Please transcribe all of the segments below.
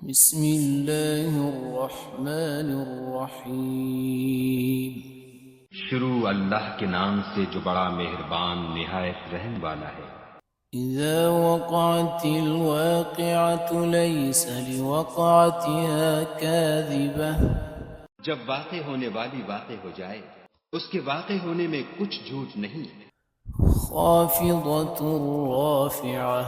بسم اللہ الرحمن الرحیم شروع اللہ کے نام سے جو بڑا مہربان نہایت رحم والا ہے۔ اذا وقعت الواقعة ليس لوقعتها كاذبة جب واقع ہونے والی واقع ہو جائے اس کے واقع ہونے میں کچھ جھوٹ نہیں، خافضة رافعة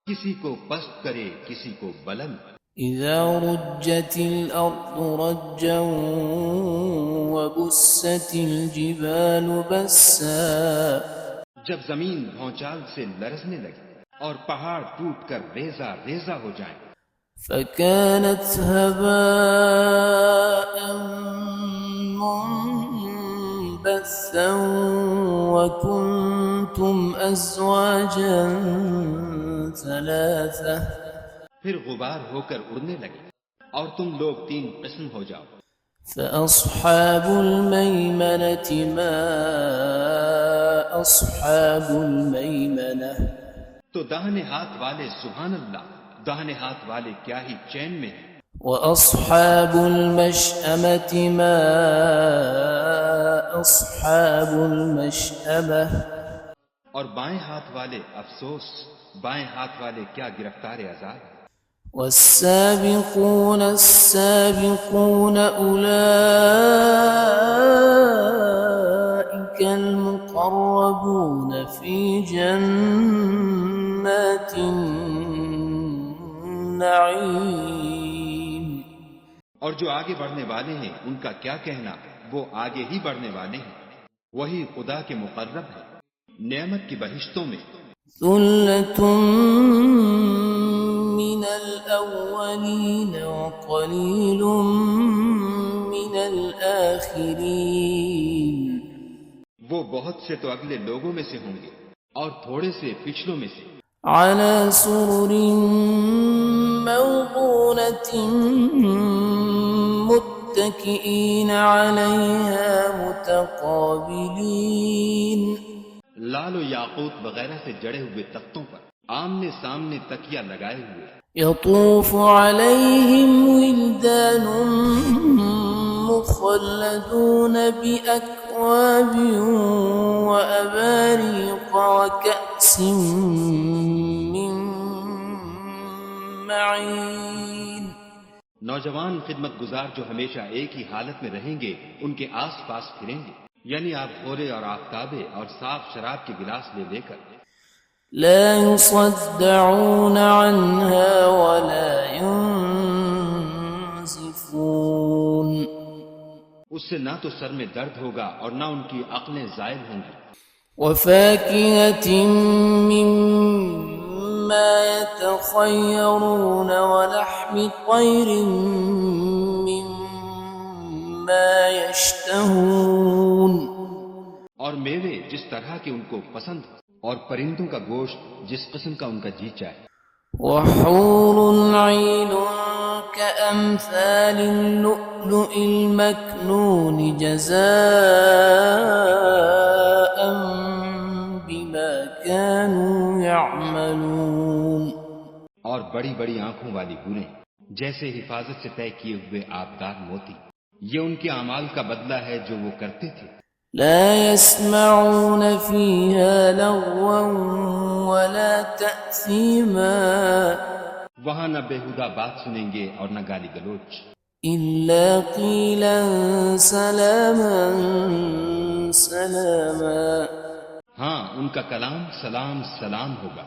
کسی کو پست کرے کسی کو بلند۔ اذا رجت الارض رجا وبست الجبال بسا جب زمین بھونچال سے لرزنے لگے اور پہاڑ ٹوٹ کر ریزہ ریزہ ہو جائیں، فكانت هباء منبثا وكنتم أزواجا ثلاثة پھر غبار ہو کر اڑنے لگے اور تم لوگ تین قسم ہو جاؤ۔ فأصحاب الميمنة ما أصحاب الميمنة تو داہنے ہاتھ والے سبحان اللہ، داہنے ہاتھ والے کیا ہی چین میں ہیں۔ وأصحاب المشأمة ما أصحاب المشأمة اور بائیں ہاتھ والے افسوس، بائیں ہاتھ والے کیا گرفتار عذاب۔ والسابقون السابقون أولئك المقربون في جنات النعيم اور جو آگے بڑھنے والے ہیں ان کا کیا کہنا، وہ آگے ہی بڑھنے والے ہیں، وہی خدا کے مقرب ہیں نعمت کی بہشتوں میں۔ ثلة من الأولين وقليل من الآخرين وہ بہت سے تو اگلے لوگوں میں سے ہوں گے اور تھوڑے سے پچھلوں میں سے، على سرر موضونة متكئين عليها متقابلين لال و یاقوت وغیرہ سے جڑے ہوئے تختوں پر آمنے سامنے تکیہ لگائے ہوئے، يطوف عليهم ولدان مخلدون بأكواب وأباريق وكأس من معين نوجوان خدمت گزار جو ہمیشہ ایک ہی حالت میں رہیں گے ان کے آس پاس پھریں گے، یعنی آپ غورے اور آفتابے اور صاف شراب کے گلاس لے کر۔ لا يصدعون عنها ولا ينزفون اس سے نہ تو سر میں درد ہوگا اور نہ ان کی عقلیں زائل ہوں گی۔ وفاكهة مما يتخيرون ولحم طير مما يشتهون اور میوے جس طرح کے ان کو پسند ہو، اور پرندوں کا گوشت جس قسم کا ان کا جی چاہے۔ وحور عين كأمثال اللؤلؤ المكنون جزاء بما كانوا يعملون اور بڑی بڑی آنکھوں والی حوریں جیسے حفاظت سے طے کیے ہوئے آبدار موتی، یہ ان کے اعمال کا بدلہ ہے جو وہ کرتے تھے۔ لا يسمعون فيها لغوا ولا تأثيما وہاں نہ بےہودہ بات سنیں گے اور نہ گالی گلوچ، إلا قيلا سلاما سلاما ہاں ان کا کلام سلام سلام ہوگا۔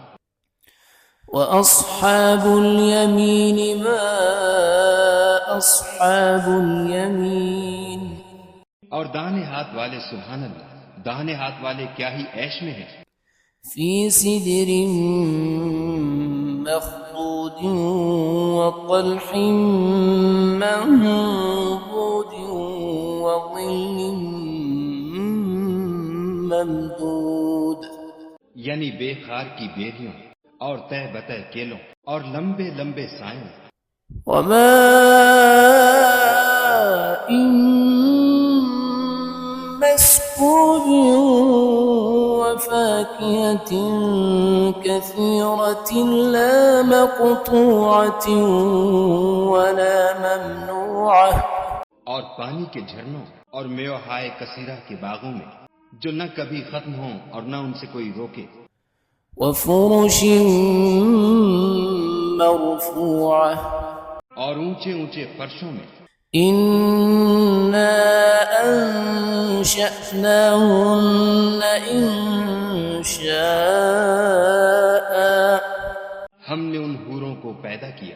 وأصحاب اليمين ما أصحاب اليمين اور داہنے ہاتھ والے سبحان اللہ، داہنے ہاتھ والے کیا ہی عیش میں ہیں، في سدر مخضود وطلح منضود وظل ممدود یعنی بے خار کی بیریوں اور تہ بتہ کیلوں اور لمبے لمبے سایوں، وماء مسكوب وفاكهة وفاكهة كثيرة لا مقطوعة ولا ممنوعة اور پانی کے جھرنوں اور میوہائے کثیرہ کے باغوں میں جو نہ کبھی ختم ہوں اور نہ ان سے کوئی روکے، وفرش مرفوعة اور اونچے اونچے فرشوں میں، إنا أنشأناهن إنشاء ہم نے ان حوروں کو پیدا کیا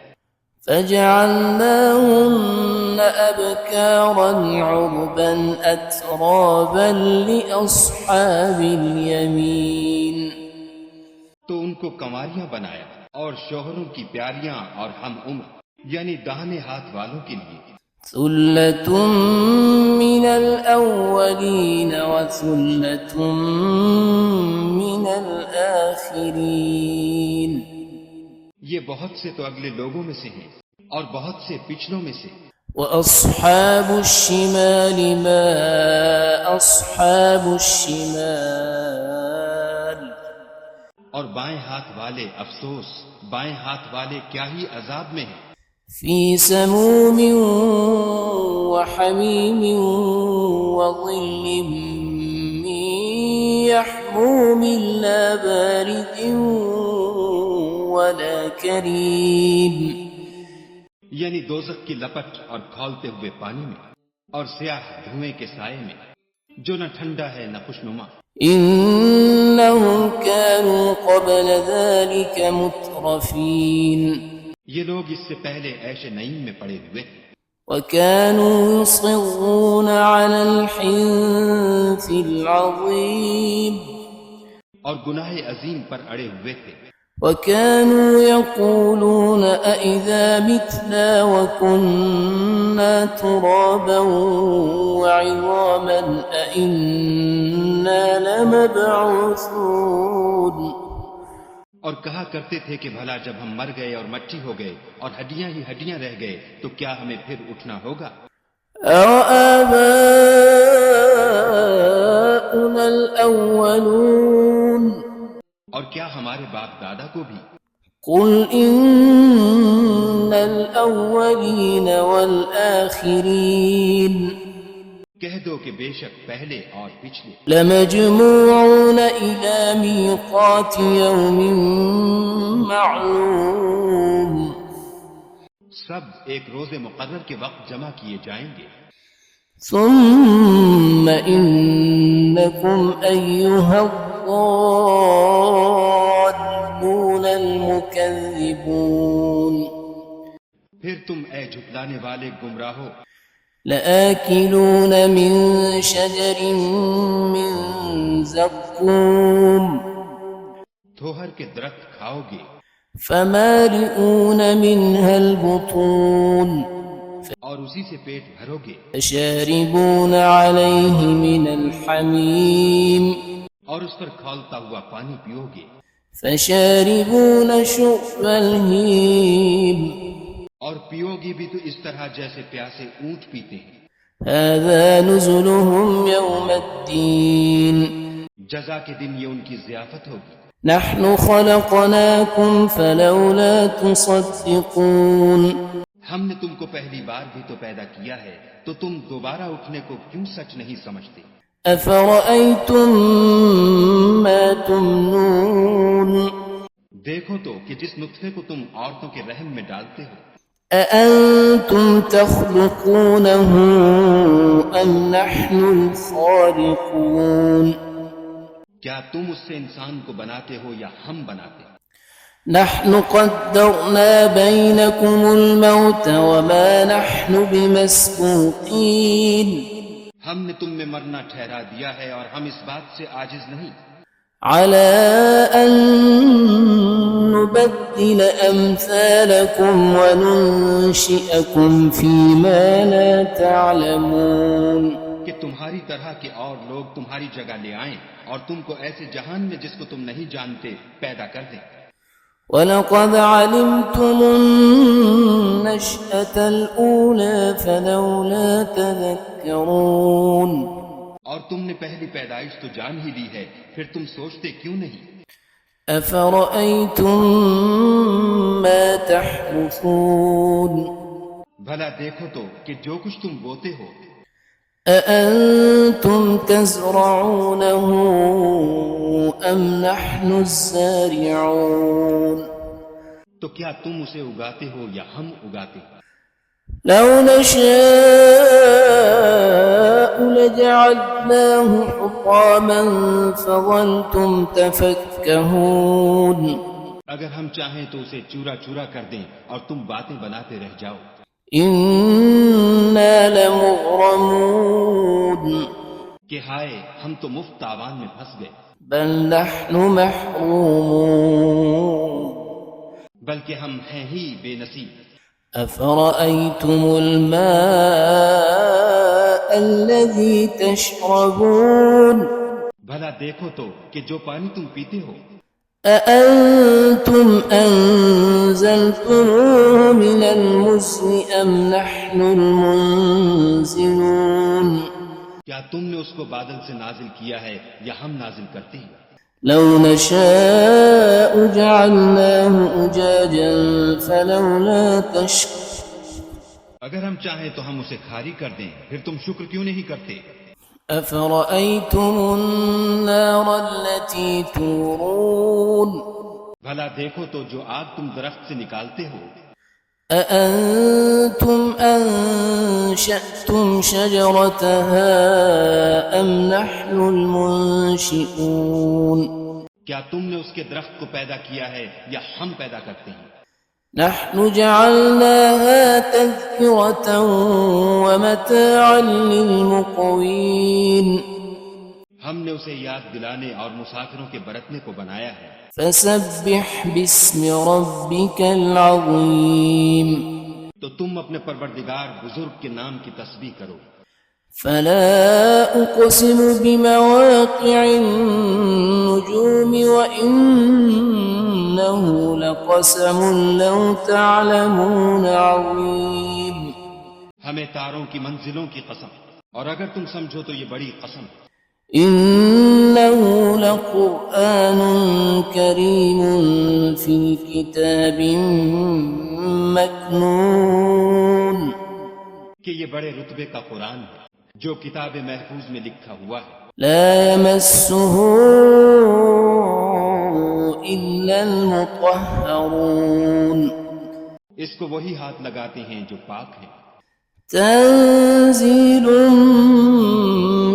فجعلناهن أبكارا عربا أترابا لأصحاب اليمين تو ان کو کنواریاں بنایا اور شوہروں کی پیاریاں اور ہم عمر یعنی داہنے ہاتھ والوں کے لیے، ثلة من الأولين وثلة من الآخرين یہ بہت سے تو اگلے لوگوں میں سے ہیں اور بہت سے پچھلوں میں سے۔ وأصحاب الشمال ما أصحاب الشمال اور بائیں ہاتھ والے افسوس، بائیں ہاتھ والے کیا ہی عذاب میں ہیں، في سموم وحميم وظل من يحموم لا بارد ولا كريم یعنی دوزخ کی لپٹ اور کھولتے ہوئے پانی میں اور سیاہ دھوئیں کے سائے میں جو نہ ٹھنڈا ہے نہ خوشنما۔ إنهم كانوا قبل ذلك مترفين یہ لوگ اس سے پہلے عیش نعیم میں پڑے ہوئے تھے، وكانوا يصرون على الحنث العظيم اور گناہ عظیم پر اڑے ہوئے تھے، وكانوا يقولون أئذا متنا وكنا ترابا وعظاما أئنا لمبعوثون اور کہا کرتے تھے کہ بھلا جب ہم مر گئے اور مٹی ہو گئے اور ہڈیاں ہی ہڈیاں رہ گئے تو کیا ہمیں پھر اٹھنا ہوگا؟ آباؤنا الأولون اور کیا ہمارے باپ دادا کو بھی؟ قل إن الأولين والآخرين کہہ دو کہ بے شک پہلے اور پچھلے لمجموعون إلى ميقات يوم معلوم سب ایک روز مقرر کے وقت جمع کیے جائیں گے، ثم إنكم أيها الضالون المكذبون پھر تم اے جھٹلانے والے گمراہو لآكلون من شجر من زقوم تھوہر کے درخت کھاؤ گے، فمالئون منها البطون اور اسی سے پیٹ بھرو گے، فشاربون عليه من الحميم اور اس پر کھولتا ہوا پانی پیو گے، فشاربون شرب الهيم اور پیو گی بھی تو اس طرح جیسے پیاسے اونٹ پیتے ہیں۔ هذا نزلهم يوم الدين جزا کے دن یہ ان کی ضیافت ہوگی۔ نحن خلقناكم فلولا تصدقون ہم نے تم کو پہلی بار بھی تو پیدا کیا ہے تو تم دوبارہ اٹھنے کو کیوں سچ نہیں سمجھتے؟ أفرأيتم ما تمنون دیکھو تو کہ جس نطفے کو تم عورتوں کے رحم میں ڈالتے ہو، أأنتم تخلقونه أم نحن الخالقون کیا تم اس سے انسان کو بناتے ہو یا ہم بناتے ہیں؟ نحن قدرنا بينكم الموت وما نحن بمسبوقين ہم نے تم میں مرنا ٹھہرا دیا ہے اور ہم اس بات سے عاجز نہیں على أن نبدل أمثالكم وننشئكم فيما لا تعلمون کہ تمہاری طرح کے اور لوگ تمہاری جگہ لے آئیں اور تم کو ایسے جہان میں جس کو تم نہیں جانتے پیدا کر دیں۔ وَلَقَدْ عَلِمْتُمُ النَّشْأَةَ الْأُولَى فَلَوْلَا تَذَكَّرُونَ اور تم نے پہلی پیدائش تو جان ہی لی ہے، پھر تم سوچتے کیوں نہیں؟ أفرأيتم ما تحرثون بھلا دیکھو تو کہ جو کچھ تم بوتے ہو، أأنتم تزرعونه أم نحن الزارعون تو کیا تم اسے اگاتے ہو یا ہم اگاتے ہیں؟ لو نشاء لجعلناه حطاما فظلتم تفكهون اگر ہم چاہیں تو اسے چورا چورا کر دیں اور تم باتیں بناتے رہ جاؤ۔ إنا لمغرمون کہ ہائے ہم تو مفت تاوان میں پھنس گئے، بل نحن محرومون بلکہ ہم ہیں ہی بے نصیب۔ أفرأيتم الماء الذي تشربون بھلا دیکھو تو کہ جو پانی تم پیتے ہو، أأنتم أنزلتموه من المزن أم نحن المنزلون کیا تم نے اس کو بادل سے نازل کیا ہے یا ہم نازل کرتے ہیں؟ لو نشاء جعلناه أجاجا فلولا تشكرون اگر ہم چاہیں تو ہم اسے کھاری کر دیں، پھر تم شکر کیوں نہیں کرتے؟ أفرأيتم النار التي تورون بھلا دیکھو تو جو آگ تم درخت سے نکالتے ہو، أأنتم أنشأتم شجرتها أم نحن المنشئون کیا تم نے اس کے درخت کو پیدا کیا ہے یا ہم پیدا کرتے ہیں؟ نحن جعلناها تذكرة ومتاعا للمقوين ہم نے اسے یاد دلانے اور مسافروں کے برتنے کو بنایا ہے۔ فسبح باسم ربك العظيم تو تم اپنے پروردگار بزرگ کے نام کی تسبیح کرو۔ فلا أقسم بمواقع النجوم وإنه لقسم لو تعلمون عظيم ہمیں تاروں کی منزلوں کی قسم، اور اگر تم سمجھو تو یہ بڑی قسم ہے۔ إنه لقرآن كريم في كتاب مكنون کہ یہ بڑے رتبے کا قرآن ہے جو کتاب محفوظ میں لکھا ہوا ہے، لا يمسه إلا المطهرون اس کو وہی ہاتھ لگاتے ہیں جو پاک ہیں۔ تنزيل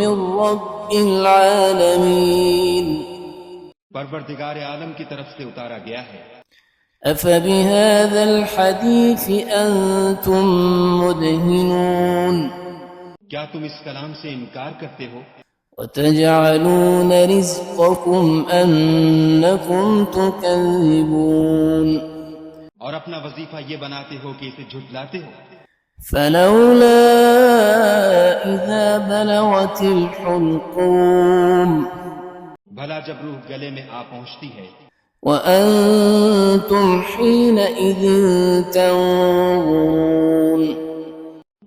من رب العالمين پروردگار عالم کی طرف سے اتارا گیا ہے۔ أفبهذا الحديث أنتم مدهنون کیا تم اس کلام سے انکار کرتے ہو؟ وتجعلون رزقكم أنكم تكذبون اور اپنا وظیفہ یہ بناتے ہو کہ اسے جھٹلاتے ہو۔ فلولا إذا بلغت الحلقوم بھلا جب روح گلے میں آ پہنچتی ہے، وأنتم حينئذ تنظرون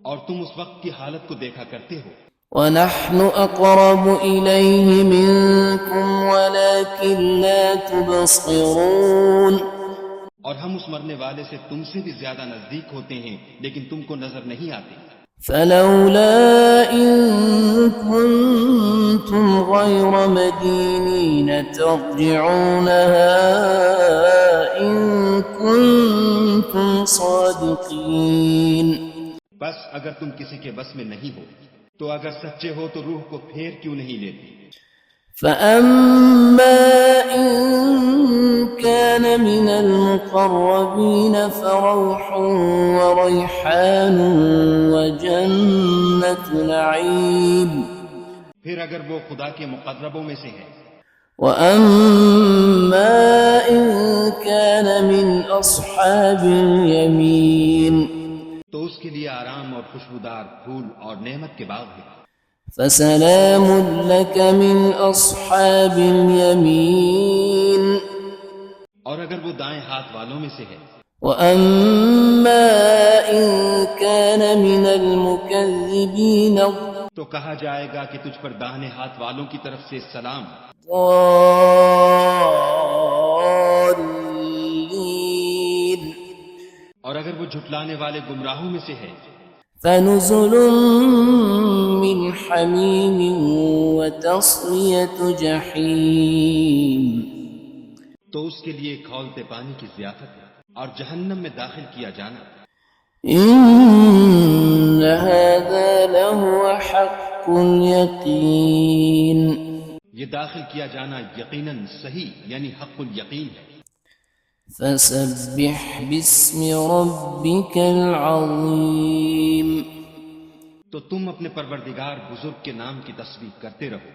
اور تم اس وقت کی حالت کو دیکھا کرتے ہو، ونحن أقرب إليه منكم ولكن لا تبصرون اور ہم اس مرنے والے سے تم سے بھی زیادہ نزدیک ہوتے ہیں لیکن تم کو نظر نہیں آتے۔ فلولا إن كنتم غير مدينين ترجعونها إن كنتم صادقين بس اگر تم کسی کے بس میں نہیں ہو تو اگر سچے ہو تو روح کو پھیر کیوں نہیں لیتے؟ فأما إن كان من المقربين فروح وريحان وجنة نعيم پھر اگر وہ خدا کے مقربوں میں سے ہے، وأما إن كان من أصحاب اليمين تو اس کے لیے آرام اور خوشبودار پھول اور نعمت کے باغ ہیں۔ فسلام لك من أصحاب اليمين اور اگر وہ دائیں ہاتھ والوں میں سے ہے، وأما إن كان من المكذبين تو کہا جائے گا کہ تجھ پر داہنے ہاتھ والوں کی طرف سے سلام، ضالين اور اگر وہ جھٹلانے والے گمراہوں میں سے ہے فنزل من حميم وتصلية جحيم تو اس کے لیے کھولتے پانی کی ضیافت ہے اور جہنم میں داخل کیا جانا۔ إن هذا لهو حق اليقين یہ داخل کیا جانا یقیناً صحیح یعنی حق الیقین ہے۔ فسبح باسم ربك العظيم تو تم اپنے پروردگار بزرگ کے نام کی تسبیح کرتے رہو۔